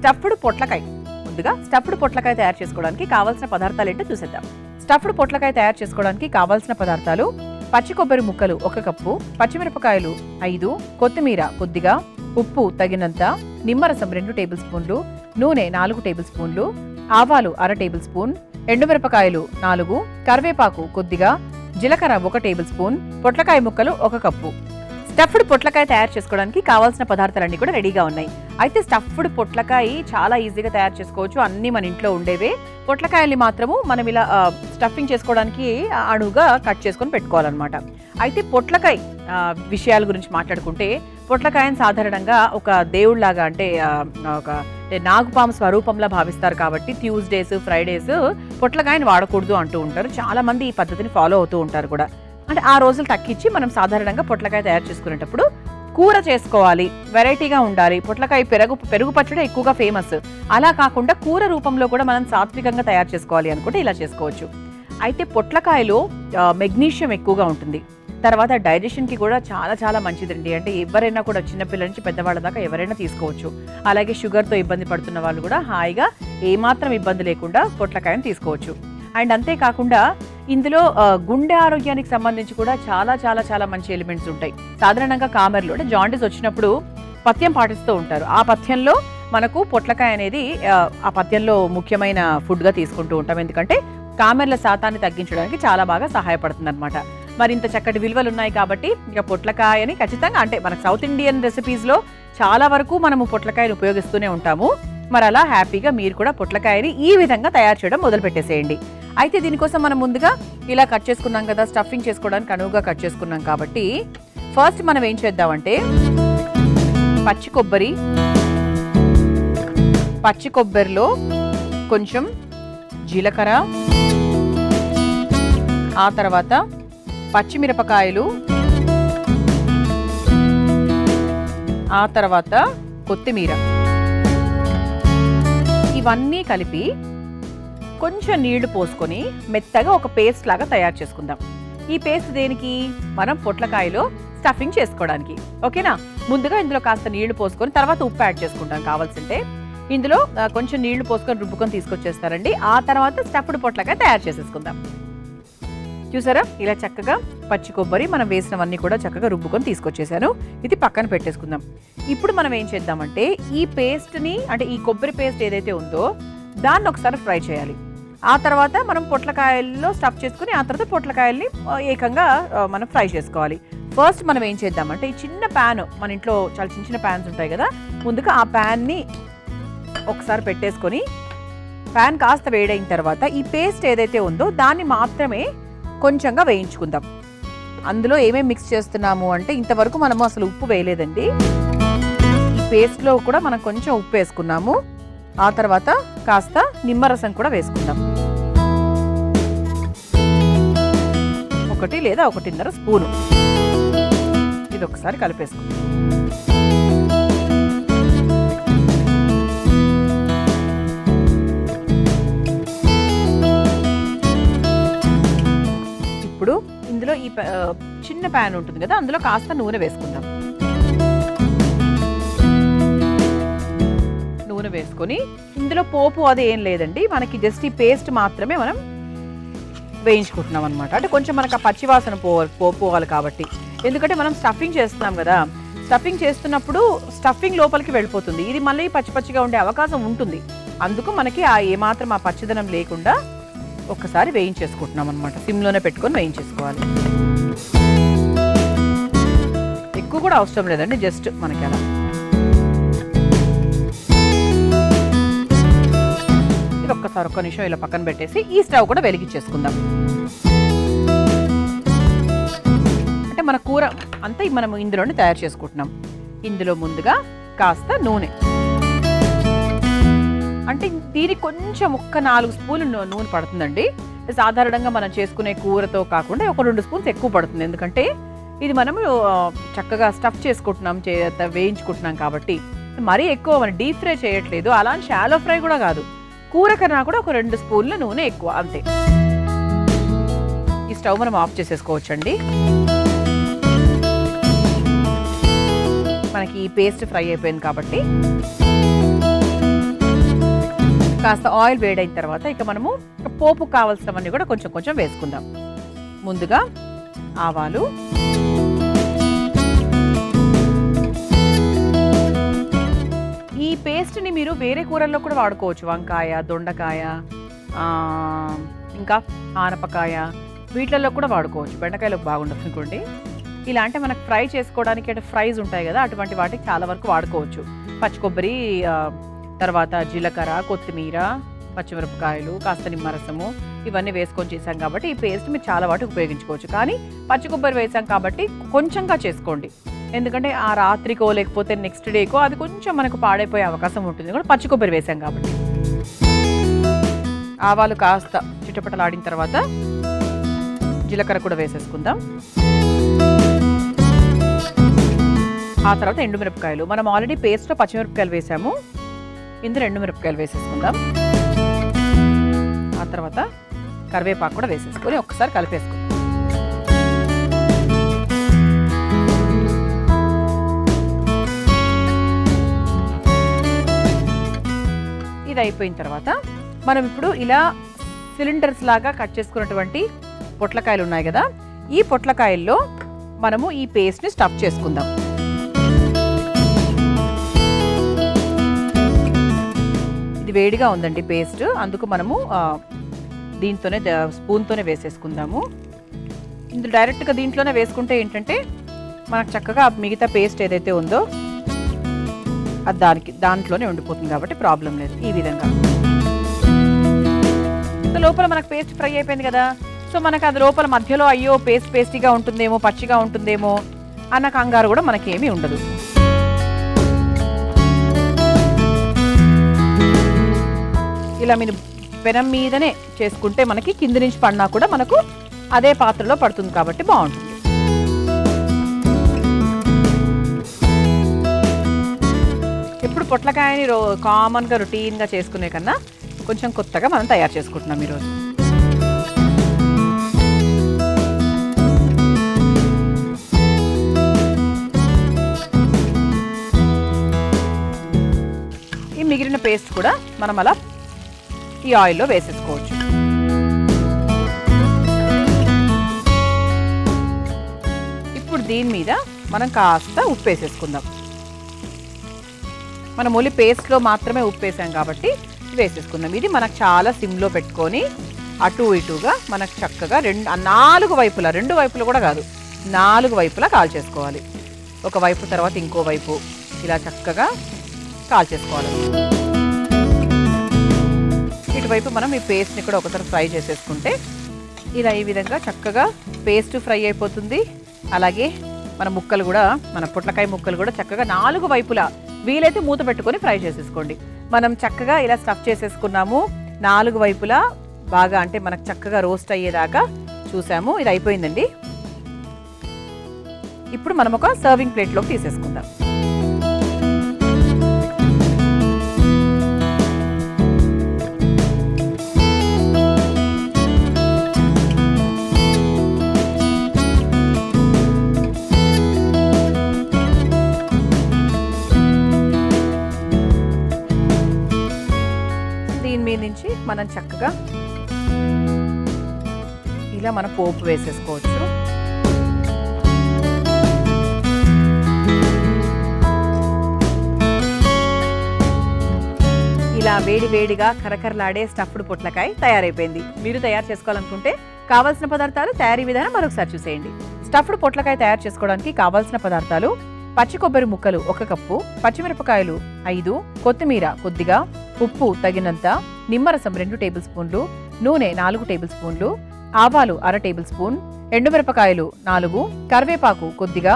Stuffed పొట్లకాయ. ముందుగా stuffed పొట్లకాయ తయారు చేసుకోవడానికి కావాల్సిన పదార్థాలు ఏంటో చూసేద్దాం. స్టఫ్డ్ పొట్లకాయ తయారు చేసుకోవడానికి కావాల్సిన పదార్థాలు: పచ్చి కొబ్బరి ముక్కలు 1 కప్పు, పచ్చిమిరపకాయలు 5, కొత్తిమీర కొద్దిగా, ఉప్పు తగినంత, నిమ్మరసం 2 టేబుల్ స్పూన్లు, నూనె 4 టేబుల్ స్పూన్లు, ఆవాలు 1/2 టేబుల్ స్పూన్, ఎండుమిరపకాయలు 4, కరివేపాకు కొద్దిగా, జీలకర్ర 1 టేబుల్ స్పూన్, పొట్లకాయ ముక్కలు 1 కప్పు. స్టఫ్డ్ పొట్లకాయ తయారు చేసుకోవడానికి కావాల్సిన పదార్థాలన్నీ కూడా రెడీగా ఉన్నాయి. అయితే స్టఫ్డ్ పొట్లకాయ చాలా ఈజీగా తయారు చేసుకోవచ్చు, అన్నీ మన ఇంట్లో ఉండేవే. పొట్లకాయల్ని మాత్రము మనం ఇలా స్టఫింగ్ చేసుకోవడానికి అణువుగా కట్ చేసుకొని పెట్టుకోవాలన్నమాట. అయితే పొట్లకాయ విషయాల గురించి మాట్లాడుకుంటే, పొట్లకాయని సాధారణంగా ఒక దేవుళ్లాగా అంటే ఒక నాగుపాము స్వరూపంలా భావిస్తారు కాబట్టి ట్యూస్డేస్, ఫ్రైడేస్ పొట్లకాయని వాడకూడదు అంటూ ఉంటారు. చాలా మంది ఈ పద్ధతిని ఫాలో అవుతూ ఉంటారు కూడా. అంటే ఆ రోజులు తగ్గించి మనం సాధారణంగా పొట్లకాయ తయారు చేసుకునేటప్పుడు కూర చేసుకోవాలి, వెరైటీగా ఉండాలి. పొట్లకాయ పెరుగు పచ్చడి ఎక్కువగా ఫేమస్. అలా కాకుండా కూర రూపంలో కూడా మనం సాత్వికంగా తయారు చేసుకోవాలి అనుకుంటే ఇలా చేసుకోవచ్చు. అయితే పొట్లకాయలో మెగ్నీషియం ఎక్కువగా ఉంటుంది. తర్వాత డైజెషన్కి కూడా చాలా చాలా మంచిదండి. అంటే ఎవరైనా కూడా చిన్నపిల్లల నుంచి పెద్దవాళ్ళ దాకా ఎవరైనా తీసుకోవచ్చు. అలాగే షుగర్తో ఇబ్బంది పడుతున్న వాళ్ళు కూడా హాయిగా ఏమాత్రం ఇబ్బంది లేకుండా పొట్లకాయని తీసుకోవచ్చు. అండ్ అంతేకాకుండా ఇందులో గుండె ఆరోగ్యానికి సంబంధించి కూడా చాలా చాలా చాలా మంచి ఎలిమెంట్స్ ఉంటాయి. సాధారణంగా కామెర్లు అంటే జాండీస్ వచ్చినప్పుడు పథ్యం పాటిస్తూ ఉంటారు. ఆ పథ్యంలో మనకు పొట్లకాయ అనేది ఆ పథ్యంలో ముఖ్యమైన ఫుడ్గా తీసుకుంటూ ఉంటాం. ఎందుకంటే కామెర్ల శాతాన్ని తగ్గించడానికి చాలా బాగా సహాయపడుతుంది అనమాట. మరి ఇంత చక్కటి విలువలు ఉన్నాయి కాబట్టి ఇక పొట్లకాయని ఖచ్చితంగా అంటే మనకు సౌత్ ఇండియన్ రెసిపీస్లో చాలా వరకు మనము పొట్లకాయని ఉపయోగిస్తూనే ఉంటాము. మరి అలా హ్యాపీగా మీరు కూడా పొట్లకాయని ఈ విధంగా తయారు చేయడం మొదలు పెట్టేసేయండి. అయితే దీనికోసం మనం ముందుగా ఇలా కట్ చేసుకున్నాం కదా, స్టఫింగ్ చేసుకోవడానికి అనువుగా కట్ చేసుకున్నాం కాబట్టి ఫస్ట్ మనం ఏం చేద్దామంటే పచ్చి కొబ్బరిలో కొంచెం జీలకర్ర, ఆ తర్వాత పచ్చిమిరపకాయలు, ఆ తర్వాత కొత్తిమీర, ఇవన్నీ కలిపి కొంచెం నీళ్లు పోసుకొని మెత్తగా ఒక పేస్ట్ లాగా తయారు చేసుకుందాం. ఈ పేస్ట్ దేనికి? మనం పొట్లకాయలో స్టఫింగ్ చేసుకోవడానికి. ఓకేనా? ముందుగా ఇందులో కాస్త నీళ్లు పోసుకొని తర్వాత ఉప్పు యాడ్ చేసుకుంటాం కావాల్సింటే. ఇందులో కొంచెం నీళ్లు పోసుకొని రుబ్బుకొని తీసుకొచ్చేస్తారండి. ఆ తర్వాత స్టఫ్డ్ పొట్లకాయ తయారు చేసేసుకుందాం. చూసారా, ఇలా చక్కగా పచ్చి కొబ్బరి మనం వేసినవన్నీ కూడా చక్కగా రుబ్బుకొని తీసుకొచ్చేసాను. ఇది పక్కన పెట్టేసుకుందాం. ఇప్పుడు మనం ఏం చేద్దామంటే ఈ పేస్ట్ని అంటే ఈ కొబ్బరి పేస్ట్ ఏదైతే ఉందో దాన్ని ఒకసారి ఫ్రై చేయాలి. ఆ తర్వాత మనం పొట్లకాయల్లో స్టఫ్ చేసుకుని ఆ తర్వాత పొట్లకాయల్ని ఏకంగా మనం ఫ్రై చేసుకోవాలి. ఫస్ట్ మనం ఏం చేద్దామంటే ఈ చిన్న ప్యాన్, మన ఇంట్లో చాలా చిన్న చిన్న ప్యాన్స్ ఉంటాయి కదా, ముందుగా ఆ ప్యాన్ని ఒకసారి పెట్టేసుకొని ప్యాన్ కాస్త వేడైన తర్వాత ఈ పేస్ట్ ఏదైతే ఉందో దాన్ని మాత్రమే కొంచెంగా వేయించుకుందాం. అందులో ఏమేమి మిక్స్ చేస్తున్నాము అంటే ఇంతవరకు మనము అసలు ఉప్పు వేయలేదండి. ఈ పేస్ట్లో కూడా మనం కొంచెం ఉప్పు వేసుకున్నాము. ఆ తర్వాత కాస్త నిమ్మరసం కూడా వేసుకుందాం. 1 లేదా 1.5 స్పూను. ఇది ఒకసారి కలిపేసుకుందాం. ఇప్పుడు ఇందులో ఈ చిన్న ప్యాన్ ఉంటుంది కదా, అందులో కాస్త నూనె వేసుకుందాం. నూనె వేసుకొని ఇందులో పోపు అది ఏం లేదండి, మనకి జస్ట్ ఈ పేస్ట్ మాత్రమే మనం వేయించుకుంటున్నాం అనమాట. అంటే కొంచెం మనకు ఆ పచ్చివాసన పోవాలి కాబట్టి. ఎందుకంటే మనం స్టఫింగ్ చేస్తున్నాం కదా, స్టఫింగ్ చేస్తున్నప్పుడు స్టఫింగ్ లోపలికి వెళ్ళిపోతుంది. ఇది మళ్ళీ పచ్చిగా ఉండే అవకాశం ఉంటుంది. అందుకు మనకి ఏమాత్రం ఆ పచ్చిదనం లేకుండా ఒక్కసారి వేయించేసుకుంటున్నాం అనమాట. సిమ్లోనే పెట్టుకొని వేయించేసుకోవాలి. ఎక్కువ కూడా అవసరం లేదండి, జస్ట్ మనకి అలా. ఇది ఒక్కసారి 1 నిమిషం ఇలా పక్కన పెట్టేసి ఈ స్టవ్ కూడా వెలిగించేసుకుందాం. అంటే మన కూర అంతా మనం ఇందులోనే తయారు చేసుకుంటున్నాం. ఇందులో ముందుగా కాస్త నూనె, అంటే దీనికి కొంచెం 4 స్పూన్లు నూనె పడుతుందండి. సాధారణంగా మనం చేసుకునే కూరతో కాకుండా 2 స్పూన్స్ ఎక్కువ పడుతుంది. ఎందుకంటే ఇది మనము చక్కగా స్టఫ్ చేసుకుంటున్నాం, వేయించుకుంటున్నాం కాబట్టి మరీ ఎక్కువ మనం డీప్ ఫ్రై చేయట్లేదు, అలా షాలో ఫ్రై కూడా కాదు. కూర కన్నా కూడా 2 స్పూన్ల నూనె ఎక్కువ, అంతే. ఈ స్టవ్ మనం ఆఫ్ చేసేసుకోవచ్చండి. మనకి ఈ పేస్ట్ ఫ్రై అయిపోయింది కాబట్టి కాస్త ఆయిల్ వేడైన తర్వాత ఇక మనము పోపు కావాల్సినవన్నీ కూడా కొంచెం కొంచెం వేసుకుందాం. ముందుగా ఆవాలు, ఈ పేస్ట్ని మీరు వేరే కూరల్లో కూడా వాడుకోవచ్చు. వంకాయ, దొండకాయ, ఇంకా ఆనపకాయ, వీటిల్లో కూడా వాడుకోవచ్చు. బెండకాయలకు బాగుండదు అనుకోండి. ఇలా అంటే మనకు ఫ్రై చేసుకోవడానికి అంటే ఫ్రైస్ ఉంటాయి కదా, అటువంటి వాటికి చాలా వరకు వాడుకోవచ్చు. పచ్చి కొబ్బరి, తర్వాత జీలకర్ర, కొత్తిమీర, పచ్చిమిరపకాయలు, కాస్త నిమ్మరసము ఇవన్నీ వేసుకొని చేసాం కాబట్టి ఈ పేస్ట్ మీరు చాలా వాటికి ఉపయోగించుకోవచ్చు. కానీ పచ్చి కొబ్బరి వేసాం కాబట్టి కొంచెంగా చేసుకోండి. ఎందుకంటే ఆ రాత్రికో లేకపోతే నెక్స్ట్ డేకో అది కొంచెం మనకు పాడైపోయే అవకాశం ఉంటుంది కూడా పచ్చి కొబ్బరి వేసాం కాబట్టి. ఆవాలు కాస్త చిటపటలాడిన తర్వాత జీలకర్ర కూడా వేసేసుకుందాం. ఆ తర్వాత ఎండుమిరపకాయలు, మనం ఆల్రెడీ పేస్ట్లో పచ్చిమిరపకాయలు వేసాము, ఇందులో ఎండుమిరపకాయలు వేసేసుకుందాం. ఆ తర్వాత కరివేపాకు కూడా వేసేసుకొని ఒక్కసారి కలిపేసుకుందాం. ఇది అయిపోయిన తర్వాత మనం ఇప్పుడు ఇలా సిలిండర్స్ లాగా కట్ చేసుకున్నటువంటి పొట్లకాయలు ఉన్నాయి కదా, ఈ పొట్లకాయల్లో మనము ఈ పేస్ట్ని స్టఫ్ చేసుకుందాం. ఇది వేడిగా ఉందండి పేస్ట్, అందుకు మనము దీంతోనే స్పూన్తోనే వేసేసుకుందాము. ఇందులో డైరెక్ట్గా దీంట్లోనే వేసుకుంటే ఏంటంటే మనకు చక్కగా మిగతా పేస్ట్ ఏదైతే ఉందో అది దాంట్లోనే ఉండిపోతుంది కాబట్టి ప్రాబ్లం లేదు. ఈ విధంగా లోపల మనకు పేస్ట్ ఫ్రై అయిపోయింది కదా, సో మనకు అది లోపల మధ్యలో అయ్యో పేస్టీగా ఉంటుందేమో, పచ్చిగా ఉంటుందేమో అన్న కంగారు కూడా మనకేమీ ఉండదు. ఇలా మీరు పెనం మీదనే చేసుకుంటే మనకి కింది నుంచి పడినా కూడా మనకు అదే పాత్రలో పడుతుంది కాబట్టి బాగుంటుంది. ఇప్పుడు పొట్లకాయని కామన్గా రొటీన్గా చేసుకునే కన్నా కొంచెం కొత్తగా మనం తయారు చేసుకుంటున్నాం ఈరోజు. ఈ మిగిలిన పేస్ట్ కూడా మనం అలా ఈ ఆయిల్లో వేసేసుకోవచ్చు. ఇప్పుడు దీని మీద మనం కాస్త ఉప్పు వేసేసుకుందాం. మనం ఓన్లీ పేస్ట్లో మాత్రమే ఉప్పు వేసాం కాబట్టి వేసేసుకుందాం. ఇది మనకు చాలా సిమ్లో పెట్టుకొని అటు ఇటుగా మనకు చక్కగా నాలుగు వైపులా, రెండు వైపులు కూడా కాదు, నాలుగు వైపులా కాల్చేసుకోవాలి. ఒక వైపు తర్వాత ఇంకో వైపు ఇలా చక్కగా కాల్చేసుకోవాలి. ఇటువైపు మనం ఈ పేస్ట్ని కూడా ఒకసారి ఫ్రై చేసేసుకుంటే ఇలా ఈ విధంగా చక్కగా పేస్ట్ ఫ్రై అయిపోతుంది. అలాగే మన ముక్కలు కూడా, మన పొట్లకాయ ముక్కలు కూడా చక్కగా నాలుగు వైపులా వీలైతే మూత పెట్టుకొని ఫ్రై చేసేసుకోండి. మనం చక్కగా ఇలా స్టఫ్ చేసేసుకున్నాము. నాలుగు వైపులా బాగా అంటే మనకు చక్కగా రోస్ట్ అయ్యేదాకా చూసాము. ఇది అయిపోయిందండి. ఇప్పుడు మనం ఒక సర్వింగ్ ప్లేట్లోకి తీసేసుకుందాం. మీద నుంచి మనం చక్కగా ఇలా మన పోపు వేసేసుకోవచ్చు. ఇలా వేడి వేడిగా కరకరలాడే స్టఫ్డ్ పొట్లకాయ తయారైపోయింది. మీరు తయారు చేసుకోవాలనుకుంటే కావాల్సిన పదార్థాలు, తయారీ విధానం మరొకసారి చూసేయండి. స్టఫ్డ్ పొట్లకాయ తయారు చేసుకోవడానికి కావాల్సిన పదార్థాలు: పచ్చి కొబ్బరి ముక్కలు 1 కప్పు, పచ్చిమిరపకాయలు 5, కొత్తిమీర కొద్దిగా, ఉప్పు తగినంత, నిమ్మరసం 2 టేబుల్ స్పూన్లు, నూనె 4 టేబుల్ స్పూన్లు, ఆవాలు 1/2 టేబుల్ స్పూన్, ఎండుమిరపకాయలు 4, కరివేపాకు కొద్దిగా,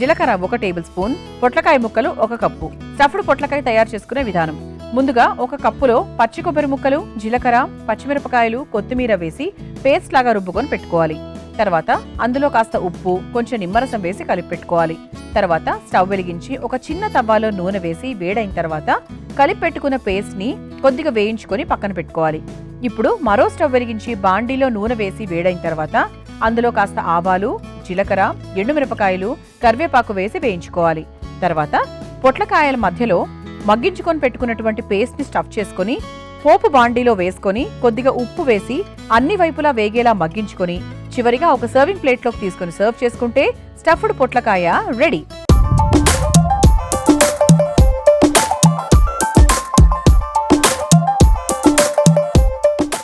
జీలకర్ర 1 టేబుల్ స్పూన్, పొట్లకాయ ముక్కలు 1 కప్పు. స్టఫ్డ్ పొట్లకాయ తయారు చేసుకునే విధానం: ముందుగా 1 కప్పులో పచ్చి కొబ్బరి ముక్కలు, జీలకర్ర, పచ్చిమిరపకాయలు, కొత్తిమీర వేసి పేస్ట్ లాగా రుబ్బుకొని పెట్టుకోవాలి. తర్వాత అందులో కాస్త ఉప్పు, కొంచెం నిమ్మరసం వేసి కలిపి పెట్టుకోవాలి. తర్వాత స్టవ్ వెలిగించి ఒక చిన్న తవ్వాలో నూనె వేసి వేడైన తర్వాత కలిపి పెట్టుకున్న పేస్ట్ ని కొద్దిగా వేయించుకొని పక్కన పెట్టుకోవాలి. ఇప్పుడు మరో స్టవ్ వెలిగించి బాండీలో నూనె వేసి వేడైన తర్వాత అందులో కాస్త ఆవాలు, జీలకర్ర, ఎండుమిరపకాయలు, కరివేపాకు వేసి వేయించుకోవాలి. తర్వాత పొట్లకాయల మధ్యలో మగ్గించుకొని పెట్టుకున్నటువంటి పేస్ట్ ని స్టఫ్ చేసుకొని పోపు బాండీలో వేసుకొని కొద్దిగా ఉప్పు వేసి అన్ని వైపులా వేగేలా మగ్గించుకొని చివరిగా ఒక సర్వింగ్ ప్లేట్లోకి తీసుకుని సర్వ్ చేసుకుంటే స్టఫ్డ్ పొట్లకాయ రెడీ.